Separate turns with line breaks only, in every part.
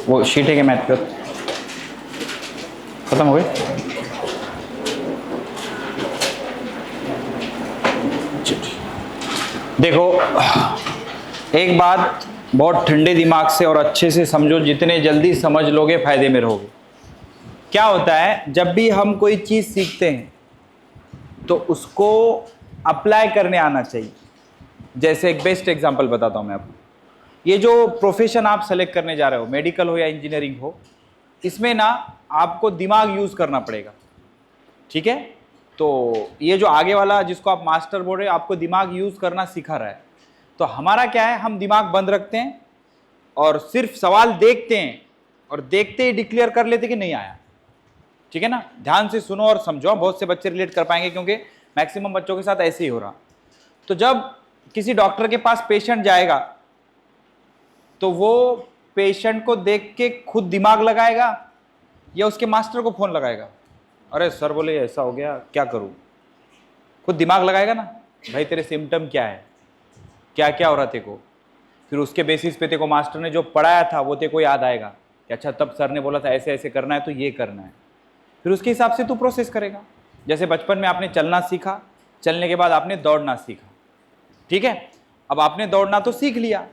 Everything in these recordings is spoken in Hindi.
वो शीट है क्या मैथ पे? खत्म हो गई? देखो, एक बात बहुत ठंडे दिमाग से और अच्छे से समझो, जितने जल्दी समझ लोगे फायदे में रहोगे। क्या होता है, जब भी हम कोई चीज सीखते हैं तो उसको अप्लाई करने आना चाहिए। जैसे एक बेस्ट एग्जांपल बताता हूं मैं आपको। ये जो प्रोफेशन आप सेलेक्ट करने जा रहे हो, मेडिकल हो या इंजीनियरिंग हो, इसमें ना आपको दिमाग यूज करना पड़ेगा। ठीक है? तो ये जो आगे वाला जिसको आप मास्टर बोल रहे हो, आपको दिमाग यूज करना सिखा रहा है। तो हमारा क्या है, हम दिमाग बंद रखते हैं और सिर्फ सवाल देखते हैं और देखते ही डिक्लेयर कर लेते कि नहीं आया। ठीक है ना? ध्यान से सुनो और समझो, बहुत से बच्चे रिलेट कर पाएंगे क्योंकि मैक्सिमम बच्चों के साथ ऐसे ही हो रहा। तो जब किसी डॉक्टर के पास पेशेंट जाएगा तो वो पेशेंट को देख के खुद दिमाग लगाएगा या उसके मास्टर को फोन लगाएगा? अरे सर बोले ऐसा हो गया, क्या करूं? खुद दिमाग लगाएगा ना, भाई तेरे सिम्टम क्या है, क्या क्या हो रहा तेरे को। फिर उसके बेसिस पे तेरे को मास्टर ने जो पढ़ाया था वो तेरे को याद आएगा कि अच्छा तब सर ने बोला था ऐसे ऐसे करना है तो ये करना है। फिर उसके हिसाब से तू प्रोसेस करेगा। जैसे बचपन में आपने चलना सीखा, चलने के बाद आपने दौड़ना सीखा। ठीक है? अब आपने दौड़ना तो सीख लिया,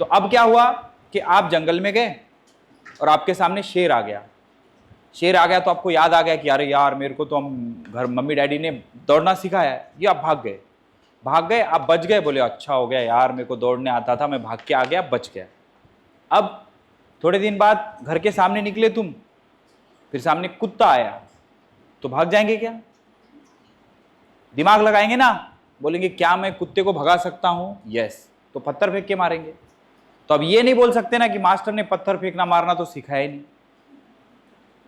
तो अब क्या हुआ कि आप जंगल में गए और आपके सामने शेर आ गया। शेर आ गया तो आपको याद आ गया कि अरे यार मेरे को तो हम घर मम्मी डैडी ने दौड़ना सिखाया है। ये आप भाग गए, आप बच गए। बोले अच्छा हो गया यार, मेरे को दौड़ने आता था, मैं भाग के आ गया, बच गया। अब थोड़े दिन बाद घर के सामने निकले तुम, फिर सामने कुत्ता आया, तो भाग जाएंगे क्या? दिमाग लगाएंगे ना, बोलेंगे क्या मैं कुत्ते को भगा सकता हूं? यस, तो पत्थर फेंक के मारेंगे। तो अब ये नहीं बोल सकते ना कि मास्टर ने पत्थर फेंकना मारना तो सिखाया ही नहीं।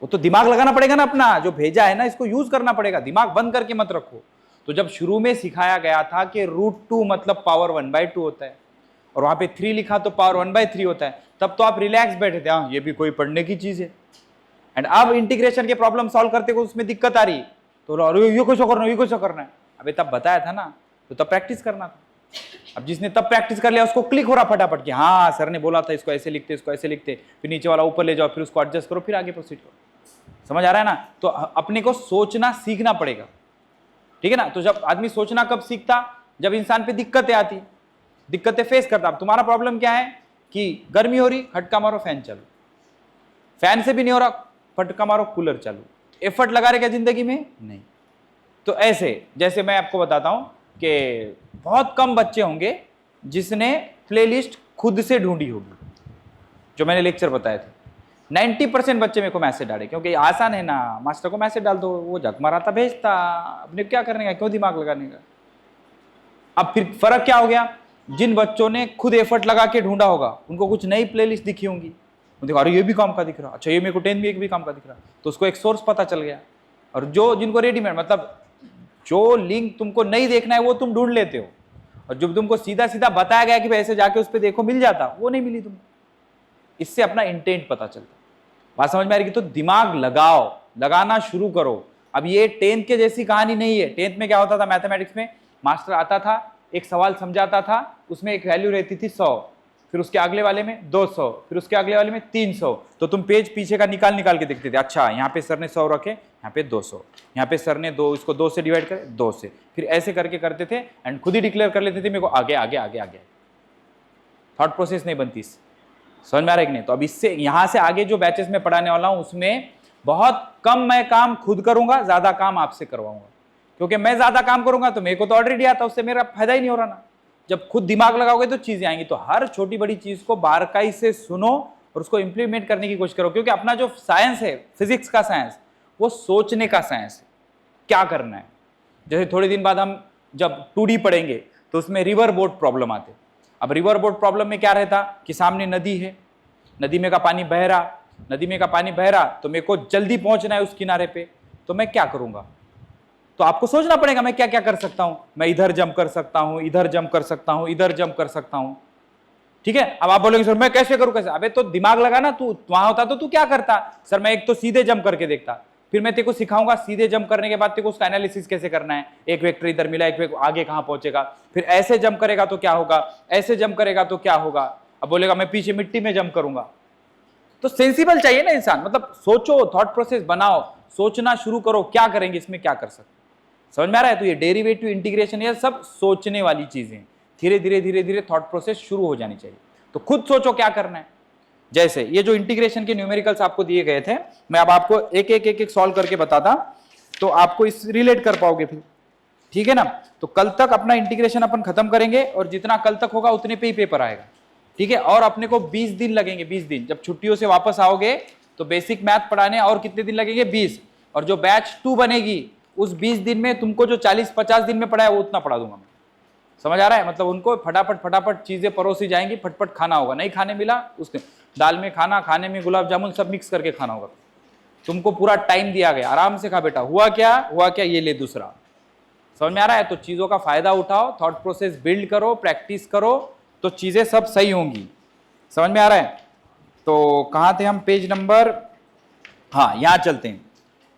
वो तो दिमाग लगाना पड़ेगा ना, अपना जो भेजा है ना इसको यूज करना पड़ेगा। दिमाग बंद करके मत रखो। तो जब शुरू में सिखाया गया था कि √2 मतलब पावर 1/2 होता है और वहां पे 3 लिखा तो पावर 1/3 होता है, तब तो आप रिलैक्स बैठे थे, हाँ ये भी कोई पढ़ने की चीज है। एंड अब इंटीग्रेशन के प्रॉब्लम सॉल्व करते को उसमें दिक्कत आ रही, तो अरे ये कुछ करना है, ये कुछ करना है। अबे तब बताया था ना, तो तब प्रैक्टिस करना था। अब जिसने तब प्रैक्टिस कर लिया उसको क्लिक हो रहा फटाफट कि हाँ सर ने बोला था इसको ऐसे लिखते, इसको ऐसे लिखते, फिर नीचे वाला ऊपर ले जाओ, फिर उसको एडजस्ट करो, फिर आगे प्रोसीड करो। समझ आ रहा है ना? तो अपने को सोचना सीखना पड़ेगा। ठीक है ना? तो जब आदमी सोचना कब सीखता, जब इंसान पे दिक्कतें आती, दिक्कतें फेस करता। अब तुम्हारा प्रॉब्लम क्या है कि गर्मी हो रही, खटका मारो फैन चालू, फैन से भी नहीं हो रहा, फटका मारो कूलर चालू। एफर्ट लगा रहे क्या जिंदगी में? नहीं। तो ऐसे जैसे मैं आपको बताता हूं कि बहुत कम बच्चे होंगे जिसने प्लेलिस्ट खुद से ढूंढी होगी, जो मैंने लेक्चर बताए थे। 90% बच्चे मेरे को मैसेज डाले, क्योंकि आसान है ना, मास्टर को मैसेज डाल दो, वो झक माराता भेजता, अपने क्या करने का, क्यों दिमाग लगाने का। अब फिर फर्क क्या हो गया, जिन बच्चों ने खुद एफर्ट लगा के ढूंढा होगा उनको कुछ नई प्लेलिस्ट दिखी होंगी, देखो अरे ये भी काम का दिख रहा, अच्छा ये मेरे को 10 भी काम का दिख रहा, तो उसको एक सोर्स पता चल गया। और जो जिनको रेडीमेड, मतलब जो लिंक तुमको नहीं देखना है वो तुम ढूंढ लेते हो, और जब तुमको सीधा सीधा बताया गया कि भाई ऐसे जाके उस पर देखो, मिल जाता, वो नहीं मिली तुमको। इससे अपना इंटेंट पता चलता। बात समझ में आ रही? तो दिमाग लगाओ, लगाना शुरू करो। अब ये 10th के जैसी कहानी नहीं है। 10th में क्या होता था, मैथमेटिक्स में मास्टर आता था, एक सवाल समझाता था, उसमें एक वैल्यू रहती थी 100, फिर उसके अगले वाले में 200, फिर उसके अगले वाले में 300। तो तुम पेज पीछे का निकाल निकाल के देखते थे, अच्छा यहाँ पे सर ने 100 रखे, यहाँ पे 200, यहाँ पे सर ने इसको 2 से डिवाइड करे, 2 से, फिर ऐसे करके करते थे एंड खुद ही डिक्लेयर कर लेते थे मेरे को आगे आगे आगे आगे। थॉट प्रोसेस नहीं बनती। समझ में आ रहा है कि नहीं? तो अब इससे यहां से आगे जो बैचेस में पढ़ाने वाला हूं उसमें बहुत कम मैं काम खुद करूंगा, ज्यादा काम आपसे करवाऊंगा, क्योंकि मैं ज्यादा काम करूंगा तो मेरे को तो ऑलरेडी आता, उससे मेरा फायदा ही नहीं हो रहा ना। जब खुद दिमाग लगाओगे तो चीजें आएंगी। तो हर छोटी बड़ी चीज को बारकाई से सुनो और उसको इंप्लीमेंट करने की कोशिश करो, क्योंकि अपना जो साइंस है, फिजिक्स का साइंस, वो सोचने का साइंस है, क्या करना है। जैसे थोड़े दिन बाद हम जब 2D पढ़ेंगे तो उसमें रिवर बोट प्रॉब्लम आते। अब रिवर बोट प्रॉब्लम में क्या रहता कि सामने नदी है, नदी में का पानी बह रहा, नदी में का पानी बह रहा, तो मेरे को जल्दी पहुंचना है उस किनारे पे, तो मैं क्या करूंगा? तो आपको सोचना पड़ेगा मैं क्या क्या कर सकता हूं। मैं इधर जंप कर सकता हूं, इधर जंप कर सकता हूं, इधर जंप कर सकता हूं। ठीक है? अब आप बोलेंगे सर मैं कैसे करूं, कैसे? अबे तो दिमाग लगा ना, तू वहां होता तो तू क्या करता? सर मैं एक तो सीधे जंप करके देखता, फिर मैं तेरे को सिखाऊंगा सीधे जंप करने के बाद तेरे को उसका एनालिसिस कैसे करना है, एक वेक्टर इधर मिला, एक वेक्टर आगे कहां पहुंचेगा, फिर ऐसे जंप करेगा तो क्या होगा, ऐसे जंप करेगा तो क्या होगा। अब बोलेगा मैं पीछे मिट्टी में जंप करूंगा, तो सेंसिबल चाहिए ना इंसान, मतलब सोचो, थॉट प्रोसेस बनाओ, सोचना शुरू करो क्या करेंगे, इसमें क्या कर सकते, समझ में आ रहा है। तो ये डेरिवेटिव, इंटीग्रेशन, ये सब सोचने वाली चीजें, धीरे धीरे धीरे धीरे थॉट प्रोसेस शुरू हो जानी चाहिए। तो खुद सोचो क्या करना है। जैसे ये जो इंटीग्रेशन के न्यूमेरिकल्स आपको दिए गए थे, मैं अब आपको एक एक एक एक सॉल्व करके बताता, तो आपको इस रिलेट कर पाओगे फिर, ठीक है ना। तो कल तक अपना इंटीग्रेशन अपन खत्म करेंगे, और जितना कल तक होगा उतने पे ही पेपर आएगा, ठीक है। और अपने को 20 दिन लगेंगे, 20 दिन, जब छुट्टियों से वापस आओगे तो बेसिक मैथ पढ़ाने और कितने दिन लगेंगे, 20। और जो बैच 2 बनेगी उस 20 दिन में तुमको जो 40-50 दिन में पढ़ा है वो उतना पढ़ा दूंगा मैं, समझ आ रहा है। मतलब उनको फटाफट फटाफट चीजें परोसी जाएंगी, फटफट खाना होगा, नहीं खाने मिला उसके दाल में खाना, खाने में गुलाब जामुन, सब मिक्स करके खाना होगा। तुमको पूरा टाइम दिया गया, आराम से खा बेटा। हुआ क्या, ये ले दूसरा, समझ में आ रहा है। तो चीजों का फायदा उठाओ, थॉट प्रोसेस बिल्ड करो, प्रैक्टिस करो, तो चीजें सब सही होंगी, समझ में आ रहा है। तो कहां थे हम, पेज नंबर, हाँ यहां चलते हैं।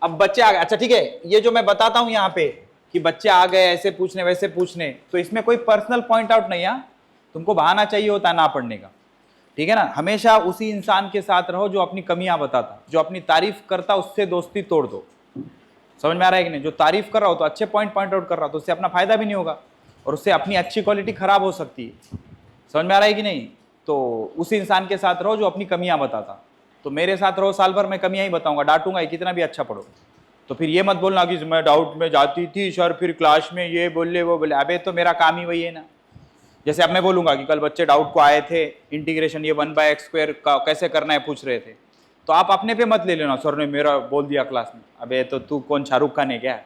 अब बच्चे आ गए, अच्छा ठीक है, ये जो मैं बताता हूं यहाँ पे कि बच्चे आ गए ऐसे पूछने वैसे पूछने, तो इसमें कोई पर्सनल पॉइंट आउट नहीं है, तुमको बहाना चाहिए होता है ना पढ़ने का, ठीक है ना। हमेशा उसी इंसान के साथ रहो जो अपनी कमियां बताता, जो अपनी तारीफ करता, उससे दोस्ती तोड़ दो, समझ में आ रहा है कि नहीं। जो तारीफ कर रहा हो तो अच्छे पॉइंट आउट कर रहा हो, तो उससे अपना फायदा भी नहीं होगा, और उससे अपनी अच्छी क्वालिटी खराब हो सकती है, समझ में आ रहा है कि नहीं। तो उस इंसान के साथ रहो जो अपनी कमियां बताता। तो मेरे साथ रहो साल भर, मैं कमियां ही बताऊंगा, डांटूंगा ही, कितना भी अच्छा पढ़ो। तो फिर ये मत बोलना कि मैं डाउट में जाती थी सर, फिर क्लास में ये बोले वो बोले, अबे तो मेरा काम ही वही है ना। जैसे अब मैं बोलूंगा कि कल बच्चे डाउट को आए थे, इंटीग्रेशन ये 1/x² का कैसे करना है पूछ रहे थे, तो आप अपने पे मत ले लेना, सर ने मेरा बोल दिया क्लास में, अबे तो तू कौन शाहरुख खान है क्या,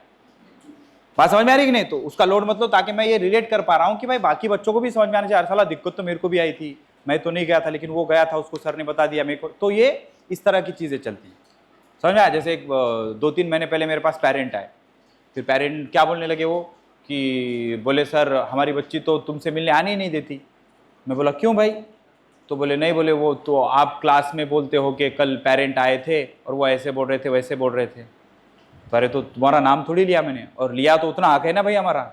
बात समझ में आ रही कि नहीं। तो उसका लोड मत लो, ताकि मैं ये रिलेट कर पा रहा हूँ कि भाई बाकी बच्चों को भी समझ में आना चाहिए। साला दिक्कत तो मेरे को भी आई थी, मैं तो नहीं गया था, लेकिन वो गया था, उसको सर ने बता दिया मेरे को। तो ये इस तरह की चीजें चलती हैं, समझ में आया। जैसे 2-3 महीने पहले मेरे पास पेरेंट आए, फिर पेरेंट क्या बोलने लगे वो कि बोले सर हमारी बच्ची तो तुमसे मिलने आने ही नहीं देती। मैं बोला क्यों भाई, तो बोले नहीं, बोले वो तो आप क्लास में बोलते हो कि कल पेरेंट आए थे और वो ऐसे बोल रहे थे वैसे बोल रहे थे। तो अरे तो तुम्हारा नाम थोड़ी लिया मैंने, और लिया तो उतना हक है ना भाई हमारा,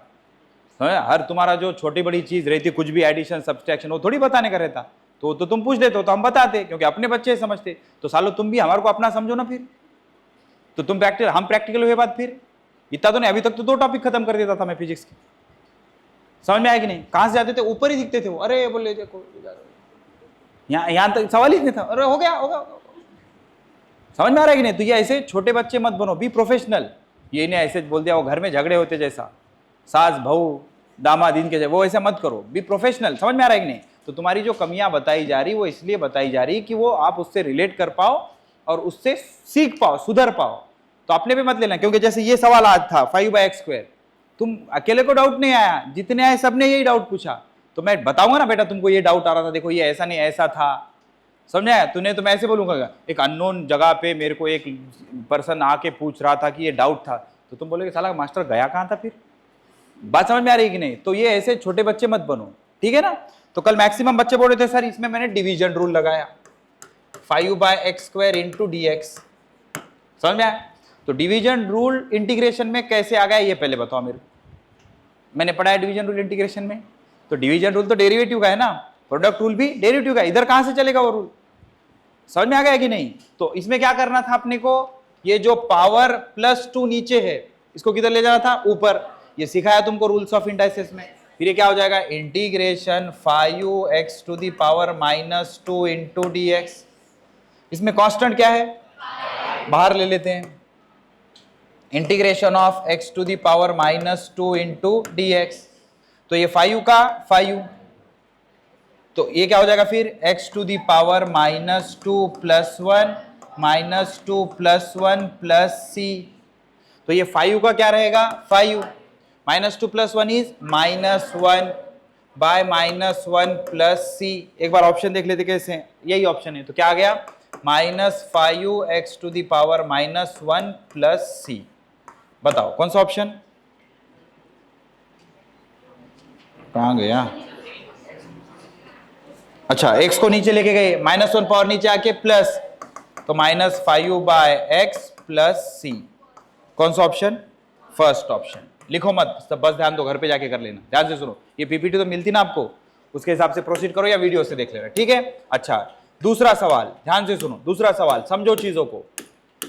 हर तुम्हारा जो छोटी बड़ी चीज रहती, कुछ भी एडिशन सब्सट्रैक्शन, वो थोड़ी बताने का रहता। तो तुम पूछ देते हो तो हम बताते, क्योंकि अपने बच्चे समझते। तो सालो तुम भी हमारे को अपना समझो ना फिर, तो तुम प्रैक्टिकल, हम प्रैक्टिकल हुए बात। फिर इतना तो नहीं, अभी तक तो 2 टॉपिक खत्म कर देता था मैं फिजिक्स के, समझ में आया कि नहीं। कहां से जाते थे, ऊपर ही दिखते थे वो, अरे बोले देखो यहाँ तक सवाल ही नहीं था, अरे हो गया होगा, समझ में आ रहा है कि नहीं। तो ये ऐसे छोटे बच्चे मत बनो, बी प्रोफेशनल। ये नहीं ऐसे बोल दिया वो घर में झगड़े होते जैसा, सास बहू दामाद इनके, वो ऐसा मत करो, बी प्रोफेशनल, समझ में आ रहा है कि नहीं। तो तुम्हारी जो कमियां बताई जा रही वो इसलिए बताई जा रही कि वो आप उससे रिलेट कर पाओ और उससे सीख पाओ, सुधर पाओ। तो अपने पे मत लेना, क्योंकि जैसे ये सवाल आज था 5/x², तुम अकेले को डाउट नहीं आया, जितने आए सबने यही डाउट पूछा। तो मैं बताऊंगा ना बेटा तुमको ये डाउट आ रहा था, देखो ये ऐसा नहीं ऐसा था, समझ आया तूने। तो मैं ऐसे बोलूंगा, एक अननोन जगह पे मेरे को एक पर्सन आके पूछ रहा था कि ये डाउट था, तो तुम बोलोगे साला मास्टर गया कहां था फिर, बात समझ में आ रही है कि नहीं। तो ये ऐसे छोटे बच्चे मत बनो, ठीक है ना। तो कल मैक्सिमम बच्चे बोल रहे थे सर इसमें मैंने डिवीजन रूल लगाया, 5/x² इंटू dx, समझ में आया। तो डिवीजन रूल इंटीग्रेशन में कैसे आ गया ये पहले बताओ मेरे को, मैंने पढ़ा है डिवीजन रूल इंटीग्रेशन में। तो डिवीजन रूल तो डेरिवेटिव का है ना, प्रोडक्ट रूल भी डेरिवेटिव का, इधर कहां से चलेगा वो रूल, समझ में आ गया कि नहीं। तो इसमें क्या करना था अपने को, ये जो पावर +2 नीचे है इसको किधर ले जाना था, ऊपर। ये सिखाया तुमको रूल्स ऑफ इंडाइसेस में। फिर ये क्या हो जाएगा, इंटीग्रेशन 5x⁻² इंटू dx। इसमें कांस्टेंट क्या है, बाहर ले लेते हैं, integration of x⁻² into dx। तो ये 5 का 5, तो ये क्या हो जाएगा फिर x⁻² +1 -2 +1 +c। तो ये 5 का क्या रहेगा, 5 -2 +1 इज -1 बाय -1 +c। एक बार ऑप्शन देख लेते कैसे हैं, यही ऑप्शन है। तो क्या आ गया, -5x⁻1 +c। बताओ कौन सा ऑप्शन, कहां गया, अच्छा x को नीचे लेके गए, -1 पावर नीचे आके प्लस, तो -5/x +c। कौन सा ऑप्शन, फर्स्ट ऑप्शन। लिखो मत, सब बस ध्यान दो, घर पे जाके कर लेना, ध्यान से सुनो। ये पीपीटी तो मिलती ना आपको, उसके हिसाब से प्रोसीड करो या वीडियो से देख लेना, ठीक है। अच्छा दूसरा सवाल ध्यान से सुनो, दूसरा सवाल समझो चीजों को।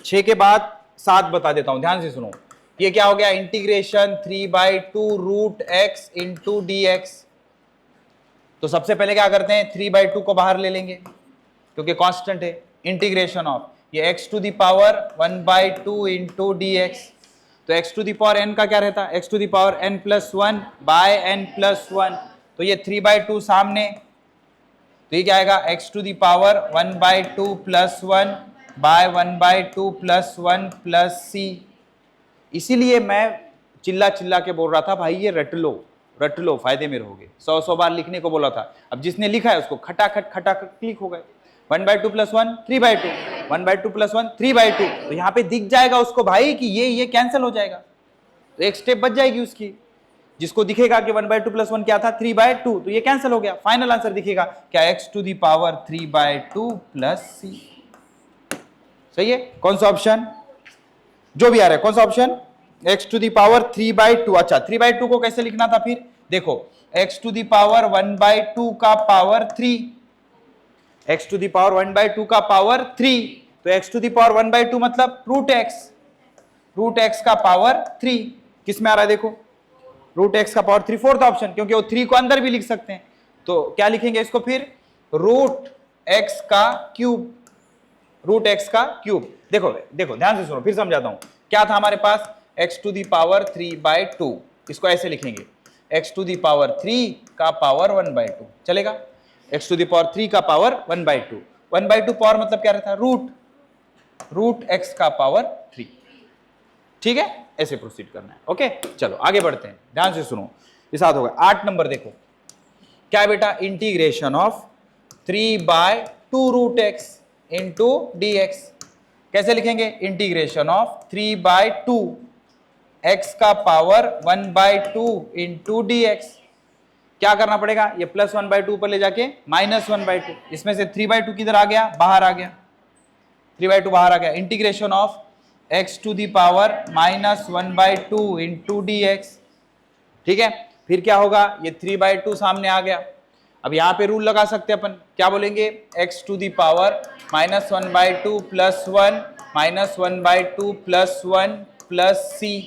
6 के बाद 7 बता देता हूं, ध्यान से सुनो। ये क्या हो गया, integration 3/2 root x into d x. तो सबसे पहले क्या करते हैं, 3/2 को बाहर ले लेंगे क्योंकि कांस्टेंट है। इंटीग्रेशन ऑफ ये x to the power 1/2 into d x. तो x to the power n का क्या रहता है, x to the power n+1 by n+1। तो ये 3/2 सामने, तो ये क्या आएगा, x to the power 1/2 + 1 by 1/2 + 1 plus c। इसीलिए मैं चिल्ला चिल्ला के बोल रहा था भाई ये रट लो फायदे में रहोगे। 100 बार लिखने को बोला था, अब जिसने लिखा है उसको खटाखट क्लिक हो गए। 1/2 + 1 3/2, 1/2 + 1 3/2। तो यहाँ पे दिख जाएगा उसको भाई कि ये कैंसिल हो जाएगा, तो एक स्टेप बच जाएगी उसकी। जिसको दिखेगा कि 1/2 + 1 क्या था 3/2, तो ये कैंसिल हो गया। फाइनल आंसर दिखेगा क्या, x to the power 3/2 + c। सही है, कौन सा ऑप्शन, जो भी आ रहा है कौन सा option, x to the power 3/2। अच्छा 3/2 को कैसे लिखना था फिर, देखो x टू द पावर 1/2 का power 3, x to the power 1/2 का पावर 3। तो x टू द पावर 1/2 मतलब रूट एक्स का पावर 3। किस में आ रहा है देखो, रूट एक्स का पावर 3 फोर्थ ऑप्शन, क्योंकि वो 3 को अंदर भी लिख सकते हैं। तो क्या लिखेंगे इसको फिर, रूट एक्स का क्यूब, रूट एक्स का क्यूब। देखो ध्यान से सुनो, फिर समझाता हूं। क्या था हमारे पास, x टू द पावर 3/2, इसको ऐसे लिखेंगे x टू द पावर 3 का पावर 1/2 चलेगा। x टू द पावर 3 का पावर 1/2, 1/2 पावर मतलब क्या रहता है, रूट x का पावर 3। ठीक है, ऐसे प्रोसीड करना है। ओके चलो आगे बढ़ते हैं, ध्यान से सुनो। ये साथ होगा 8 नंबर। देखो क्या है बेटा, integration of 3/2 root x into d x. कैसे लिखेंगे, इंटीग्रेशन ऑफ 3/2 x का पावर 1/2 इंटू डी एक्स। क्या करना पड़ेगा, ये +1/2 पर ले जाके -1/2, इसमें से 3/2 किधर आ गया, बाहर आ गया, 3/2 बाहर आ गया। Integration of x to the power -1/2 into d x. ठीक है, फिर क्या होगा, ये 3/2 सामने आ गया। अब यहां पे रूल लगा सकते हैं अपन, क्या बोलेंगे, x to the power -1/2 + 1 -1/2 + 1 plus c।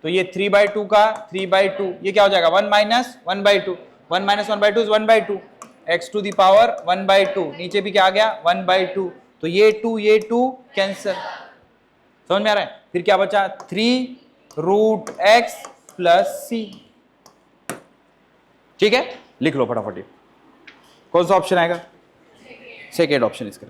तो ये 3/2 का 3/2, ये क्या हो जाएगा 1 - 1/2, 1 - 1/2 is 1/2, x to the power 1/2, नीचे भी क्या आ गया 1/2। तो ये 2 कैंसिल, समझ में आ रहा है। फिर क्या बचा, 3 रूट एक्स प्लस c। ठीक है, लिख लो फटाफट, कौन सा ऑप्शन आएगा, सेकेंड ऑप्शन इसका।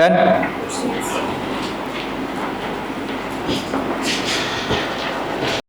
डन।